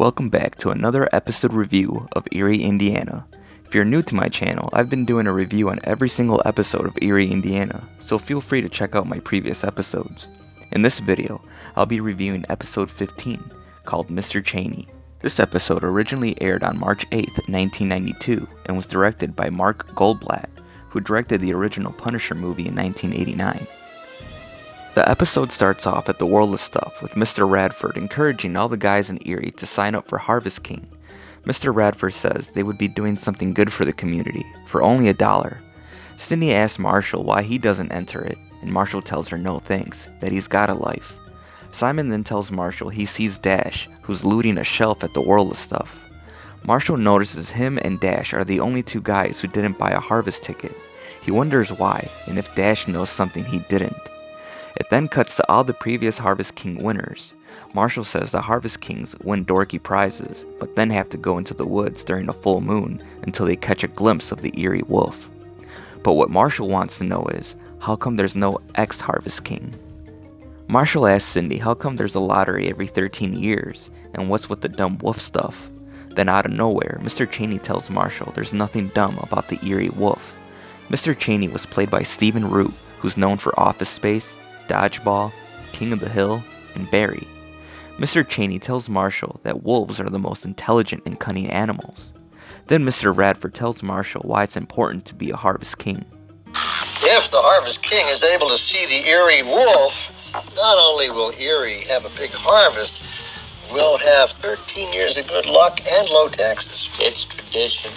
Welcome back to another episode review of Eerie, Indiana. If you're new to my channel, I've been doing a review on every single episode of Eerie, Indiana, so feel free to check out my previous episodes. In this video, I'll be reviewing episode 15, called Mr. Chaney. This episode originally aired on March 8th, 1992, and was directed by Mark Goldblatt, who directed the original Punisher movie in 1989. The episode starts off at the World of Stuff with Mr. Radford encouraging all the guys in Eerie to sign up for Harvest King. Mr. Radford says they would be doing something good for the community for only $1. Cindy asks Marshall why he doesn't enter it, and Marshall tells her no thanks, that he's got a life. Simon then tells Marshall he sees Dash, who's looting a shelf at the World of Stuff. Marshall notices him and Dash are the only two guys who didn't buy a Harvest ticket. He wonders why, and if Dash knows something he didn't. It then cuts to all the previous Harvest King winners. Marshall says the Harvest Kings win dorky prizes, but then have to go into the woods during a full moon until they catch a glimpse of the Eerie Wolf. But what Marshall wants to know is, how come there's no ex-Harvest King? Marshall asks Cindy how come there's a lottery every 13 years, and what's with the dumb wolf stuff? Then out of nowhere, Mr. Chaney tells Marshall there's nothing dumb about the Eerie Wolf. Mr. Chaney was played by Stephen Root, who's known for Office Space, Dodgeball, King of the Hill, and Barry. Mr. Chaney tells Marshall that wolves are the most intelligent and cunning animals. Then Mr. Radford tells Marshall why it's important to be a Harvest King. If the Harvest King is able to see the Eerie Wolf, not only will Eerie have a big harvest, we'll have 13 years of good luck and low taxes. It's tradition.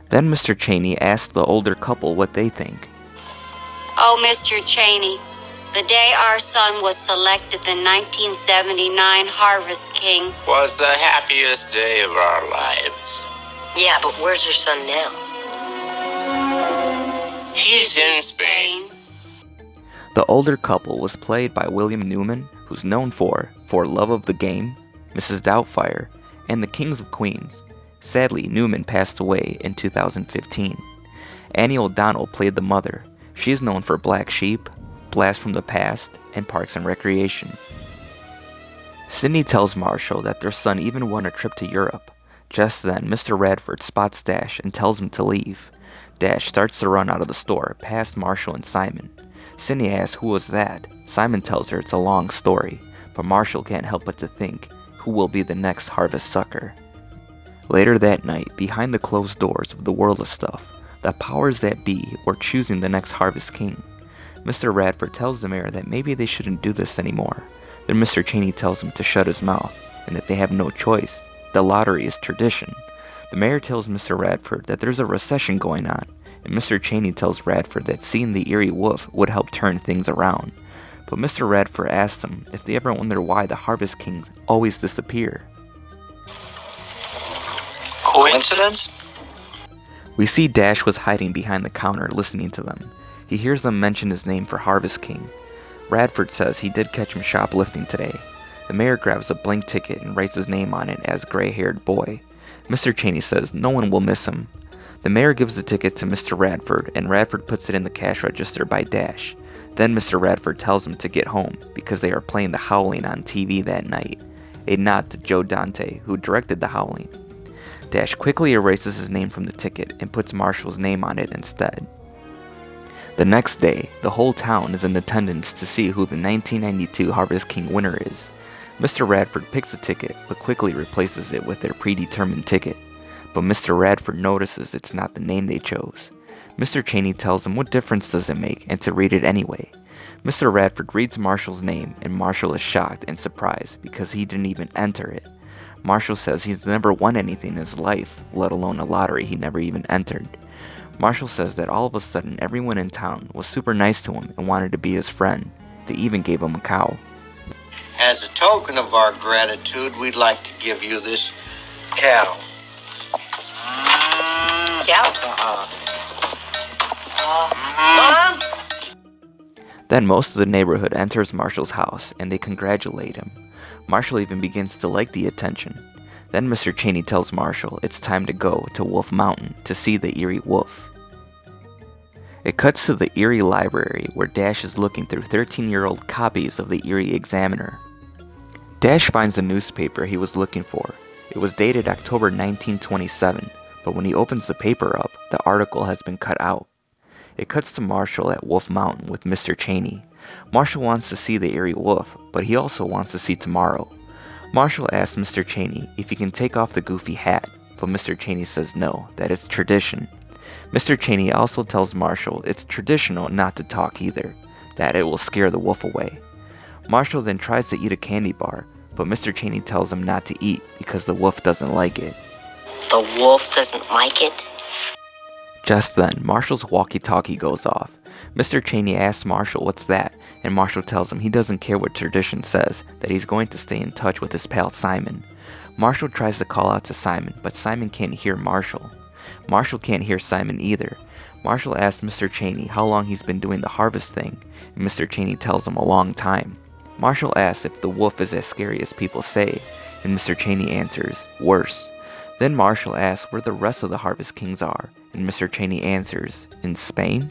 Then Mr. Chaney asks the older couple what they think. Oh, Mr. Chaney, the day our son was selected the 1979 Harvest King was the happiest day of our lives. Yeah, but where's your son now? He's in Spain. The older couple was played by William Newman, who's known for Love of the Game, Mrs. Doubtfire, and The Kings of Queens. Sadly, Newman passed away in 2015. Annie O'Donnell played the mother. She is known for Black Sheep, Blast from the Past, and Parks and Recreation. Cindy tells Marshall that their son even won a trip to Europe. Just then, Mr. Radford spots Dash and tells him to leave. Dash starts to run out of the store, past Marshall and Simon. Cindy asks who was that. Simon tells her it's a long story, but Marshall can't help but to think, who will be the next Harvest Sucker? Later that night, behind the closed doors of the World of Stuff, the powers that be were choosing the next Harvest King. Mr. Radford tells the mayor that maybe they shouldn't do this anymore. Then Mr. Chaney tells him to shut his mouth, and that they have no choice. The lottery is tradition. The mayor tells Mr. Radford that there's a recession going on, and Mr. Chaney tells Radford that seeing the Eerie Wolf would help turn things around. But Mr. Radford asks them if they ever wonder why the Harvest Kings always disappear. Coincidence? We see Dash was hiding behind the counter listening to them. He hears them mention his name for Harvest King. Radford says he did catch him shoplifting today. The mayor grabs a blank ticket and writes his name on it as Gray-Haired Boy. Mr. Chaney says no one will miss him. The mayor gives the ticket to Mr. Radford, and Radford puts it in the cash register by Dash. Then Mr. Radford tells him to get home because they are playing The Howling on TV that night, a nod to Joe Dante, who directed The Howling. Dash quickly erases his name from the ticket and puts Marshall's name on it instead. The next day, the whole town is in attendance to see who the 1992 Harvest King winner is. Mr. Radford picks the ticket, but quickly replaces it with their predetermined ticket. But Mr. Radford notices it's not the name they chose. Mr. Chaney tells him what difference does it make, and to read it anyway. Mr. Radford reads Marshall's name, and Marshall is shocked and surprised because he didn't even enter it. Marshall says he's never won anything in his life, let alone a lottery he never even entered. Marshall says that all of a sudden everyone in town was super nice to him and wanted to be his friend. They even gave him a cow. As a token of our gratitude, we'd like to give you this cow. Cow? Mom? Then most of the neighborhood enters Marshall's house and they congratulate him. Marshall even begins to like the attention. Then Mr. Chaney tells Marshall it's time to go to Wolf Mountain to see the Eerie Wolf. It cuts to the Eerie Library where Dash is looking through 13-year-old copies of the Eerie Examiner. Dash finds the newspaper he was looking for. It was dated October 1927, but when he opens the paper up, the article has been cut out. It cuts to Marshall at Wolf Mountain with Mr. Chaney. Marshall wants to see the Eerie Wolf, but he also wants to see tomorrow. Marshall asks Mr. Chaney if he can take off the goofy hat, but Mr. Chaney says no, that it's tradition. Mr. Chaney also tells Marshall it's traditional not to talk either, that it will scare the wolf away. Marshall then tries to eat a candy bar, but Mr. Chaney tells him not to eat because the wolf doesn't like it. The wolf doesn't like it? Just then, Marshall's walkie-talkie goes off. Mr. Chaney asks Marshall what's that, and Marshall tells him he doesn't care what tradition says, that he's going to stay in touch with his pal Simon. Marshall tries to call out to Simon, but Simon can't hear Marshall. Marshall can't hear Simon either. Marshall asks Mr. Chaney how long he's been doing the harvest thing, and Mr. Chaney tells him a long time. Marshall asks if the wolf is as scary as people say, and Mr. Chaney answers, worse. Then Marshall asks where the rest of the Harvest Kings are, and Mr. Chaney answers, in Spain?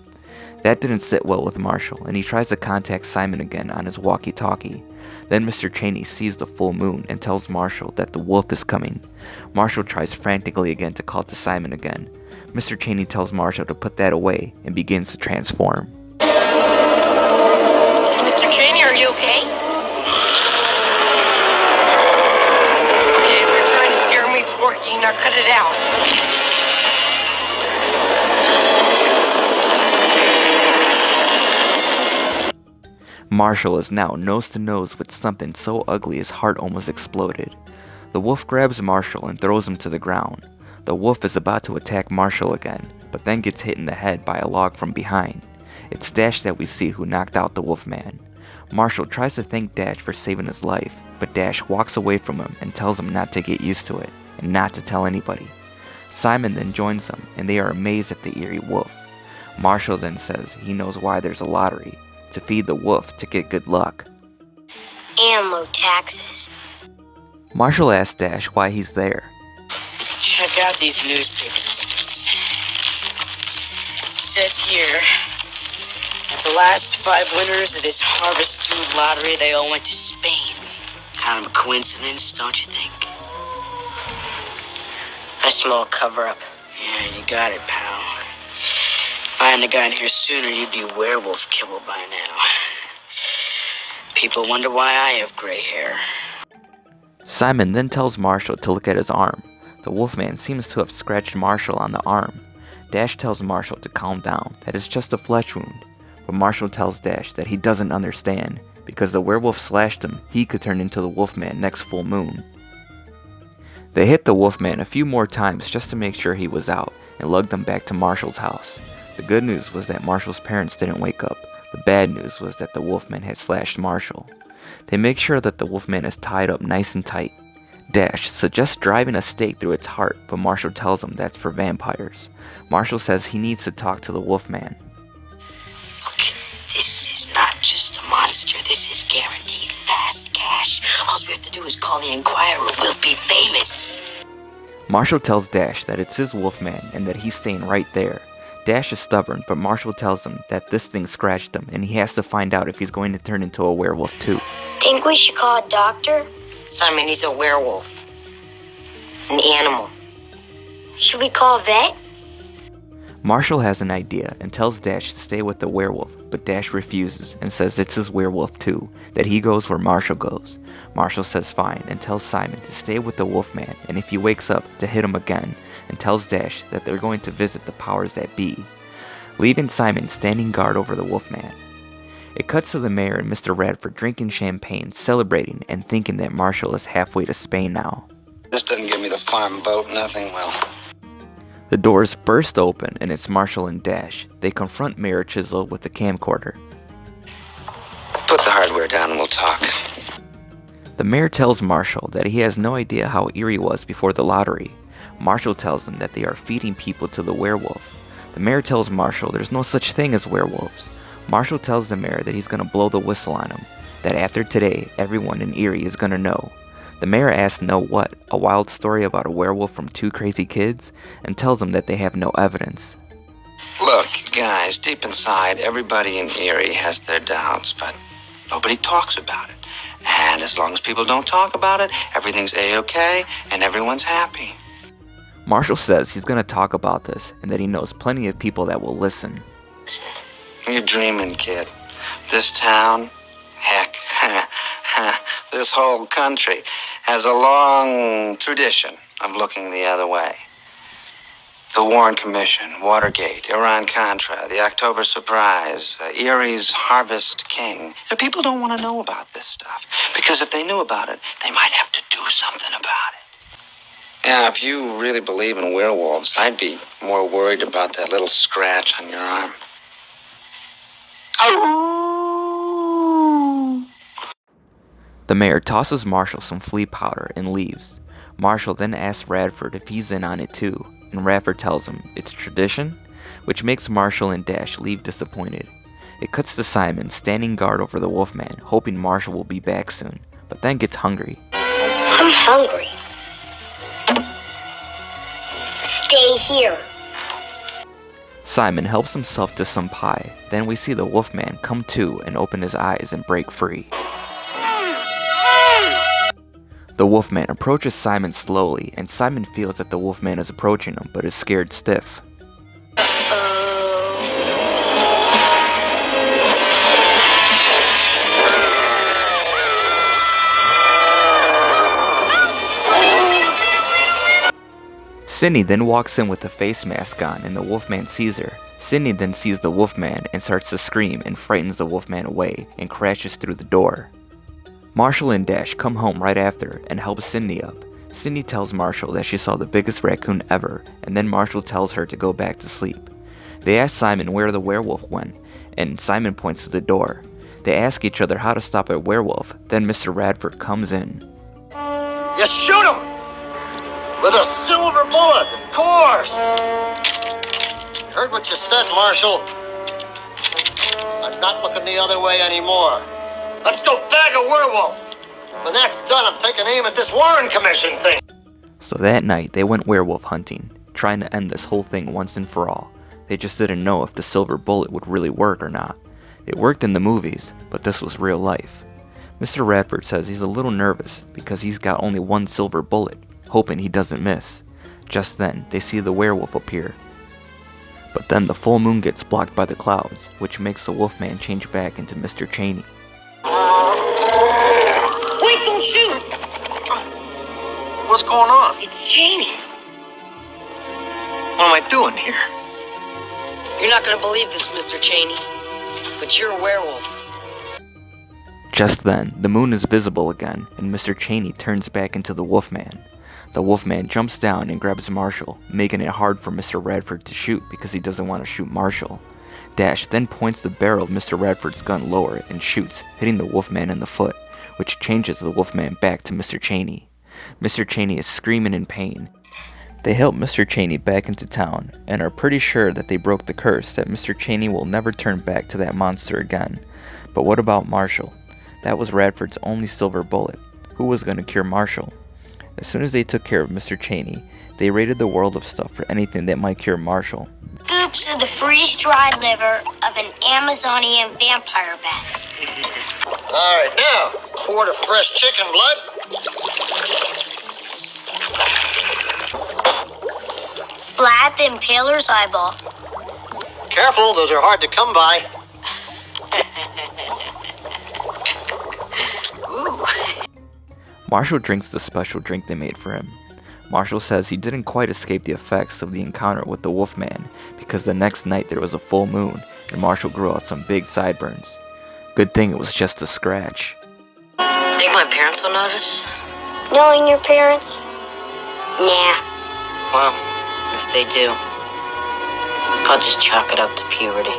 That didn't sit well with Marshall, and he tries to contact Simon again on his walkie-talkie. Then Mr. Chaney sees the full moon and tells Marshall that the wolf is coming. Marshall tries frantically again to call to Simon again. Mr. Chaney tells Marshall to put that away and begins to transform. Mr. Chaney, are you okay? Okay, we're trying to scare me. It's working. Now cut it out. Marshall is now nose to nose with something so ugly his heart almost exploded. The wolf grabs Marshall and throws him to the ground. The wolf is about to attack Marshall again, but then gets hit in the head by a log from behind. It's Dash that we see who knocked out the Wolfman. Marshall tries to thank Dash for saving his life, but Dash walks away from him and tells him not to get used to it, and not to tell anybody. Simon then joins them, and they are amazed at the Eerie Wolf. Marshall then says he knows why there's a lottery, to feed the wolf to get good luck. And low taxes. Marshall asks Dash why he's there. Check out these newspaper clippings. It says here that the last 5 winners of this Harvest Food Lottery, they all went to Spain. Kind of a coincidence, don't you think? I smell a cover-up. Yeah, you got it, pal. If I hadn't gotten here sooner, you'd be werewolf killer by now. People wonder why I have gray hair. Simon then tells Marshall to look at his arm. The Wolfman seems to have scratched Marshall on the arm. Dash tells Marshall to calm down, that it's just a flesh wound. But Marshall tells Dash that he doesn't understand, because the werewolf slashed him, he could turn into the Wolfman next full moon. They hit the Wolfman a few more times just to make sure he was out, and lugged him back to Marshall's house. The good news was that Marshall's parents didn't wake up. The bad news was that the Wolfman had slashed Marshall. They make sure that the Wolfman is tied up nice and tight. Dash suggests driving a stake through its heart, but Marshall tells him that's for vampires. Marshall says he needs to talk to the Wolfman. Look, this is not just a monster. This is guaranteed fast cash. All we have to do is call the Inquirer. We'll be famous. Marshall tells Dash that it's his Wolfman and that he's staying right there. Dash is stubborn, but Marshall tells him that this thing scratched him and he has to find out if he's going to turn into a werewolf too. Think we should call a doctor? Simon, he's a werewolf. An animal. Should we call a vet? Marshall has an idea and tells Dash to stay with the werewolf, but Dash refuses and says it's his werewolf too, that he goes where Marshall goes. Marshall says fine and tells Simon to stay with the Wolfman, and if he wakes up, to hit him again, and tells Dash that they're going to visit the powers that be, leaving Simon standing guard over the Wolfman. It cuts to the mayor and Mr. Radford drinking champagne, celebrating, and thinking that Marshall is halfway to Spain now. This doesn't give me the farm boat, nothing will. The doors burst open and it's Marshall and Dash. They confront Mayor Chisel with the camcorder. Put the hardware down and we'll talk. The mayor tells Marshall that he has no idea how Eerie was before the lottery. Marshall tells him that they are feeding people to the werewolf. The mayor tells Marshall there's no such thing as werewolves. Marshall tells the mayor that he's going to blow the whistle on him, that after today, everyone in Eerie is going to know. The mayor asks know what, a wild story about a werewolf from 2 crazy kids, and tells them that they have no evidence. Look, guys, deep inside, everybody in Eerie has their doubts, but nobody talks about it. And as long as people don't talk about it, everything's A-okay and everyone's happy. Marshall says he's gonna talk about this and that he knows plenty of people that will listen. You're dreaming, kid. This town, heck, this whole country has a long tradition of looking the other way. The Warren Commission, Watergate, Iran-Contra, the October Surprise, Erie's Harvest King. Now, people don't want to know about this stuff, because if they knew about it, they might have to do something about it. Yeah, if you really believe in werewolves, I'd be more worried about that little scratch on your arm. The mayor tosses Marshall some flea powder and leaves. Marshall then asks Radford if he's in on it too, and Radford tells him it's tradition, which makes Marshall and Dash leave disappointed. It cuts to Simon standing guard over the Wolfman, hoping Marshall will be back soon, but then gets hungry. I'm hungry. Stay here. Simon helps himself to some pie. Then we see the Wolfman come to and open his eyes and break free. The Wolfman approaches Simon slowly, and Simon feels that the Wolfman is approaching him, but is scared stiff. Sydney then walks in with a face mask on, and the Wolfman sees her. Sydney then sees the Wolfman and starts to scream and frightens the Wolfman away and crashes through the door. Marshall and Dash come home right after and help Sydney up. Sydney tells Marshall that she saw the biggest raccoon ever, and then Marshall tells her to go back to sleep. They ask Simon where the werewolf went, and Simon points to the door. They ask each other how to stop a werewolf. Then Mr. Radford comes in. You shoot him! With a silver bullet, of course! Heard what you said, Marshal. I'm not looking the other way anymore. Let's go bag a werewolf! When that's done, I'm taking aim at this Warren Commission thing. So that night, they went werewolf hunting, trying to end this whole thing once and for all. They just didn't know if the silver bullet would really work or not. It worked in the movies, but this was real life. Mr. Radford says he's a little nervous because he's got only one silver bullet, hoping he doesn't miss. Just then, they see the werewolf appear. But then the full moon gets blocked by the clouds, which makes the Wolfman change back into Mr. Chaney. Wait, don't shoot! What's going on? It's Chaney. What am I doing here? You're not gonna believe this, Mr. Chaney, but you're a werewolf. Just then, the moon is visible again, and Mr. Chaney turns back into the Wolfman. The Wolfman jumps down and grabs Marshall, making it hard for Mr. Radford to shoot because he doesn't want to shoot Marshall. Dash then points the barrel of Mr. Radford's gun lower and shoots, hitting the Wolfman in the foot, which changes the Wolfman back to Mr. Chaney. Mr. Chaney is screaming in pain. They help Mr. Chaney back into town, and are pretty sure that they broke the curse that Mr. Chaney will never turn back to that monster again. But what about Marshall? That was Radford's only silver bullet. Who was going to cure Marshall? As soon as they took care of Mr. Chaney, they raided the world of stuff for anything that might cure Marshall. Scoops of the freeze-dried liver of an Amazonian vampire bat. All right, now, quart of fresh chicken blood. Vlad the Impaler's eyeball. Careful, those are hard to come by. Marshall drinks the special drink they made for him. Marshall says he didn't quite escape the effects of the encounter with the Wolfman because the next night there was a full moon and Marshall grew out some big sideburns. Good thing it was just a scratch. Think my parents will notice? Knowing your parents? Nah. Well, if they do, I'll just chalk it up to puberty.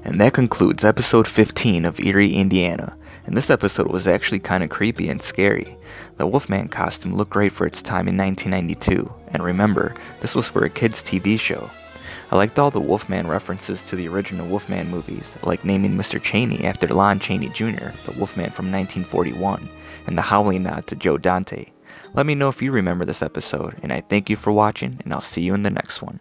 And that concludes episode 15 of Eerie, Indiana. And this episode was actually kind of creepy and scary. The Wolfman costume looked great for its time in 1992, and remember, this was for a kids' TV show. I liked all the Wolfman references to the original Wolfman movies, like naming Mr. Chaney after Lon Chaney Jr., the Wolfman from 1941, and the howling nod to Joe Dante. Let me know if you remember this episode, and I thank you for watching, and I'll see you in the next one.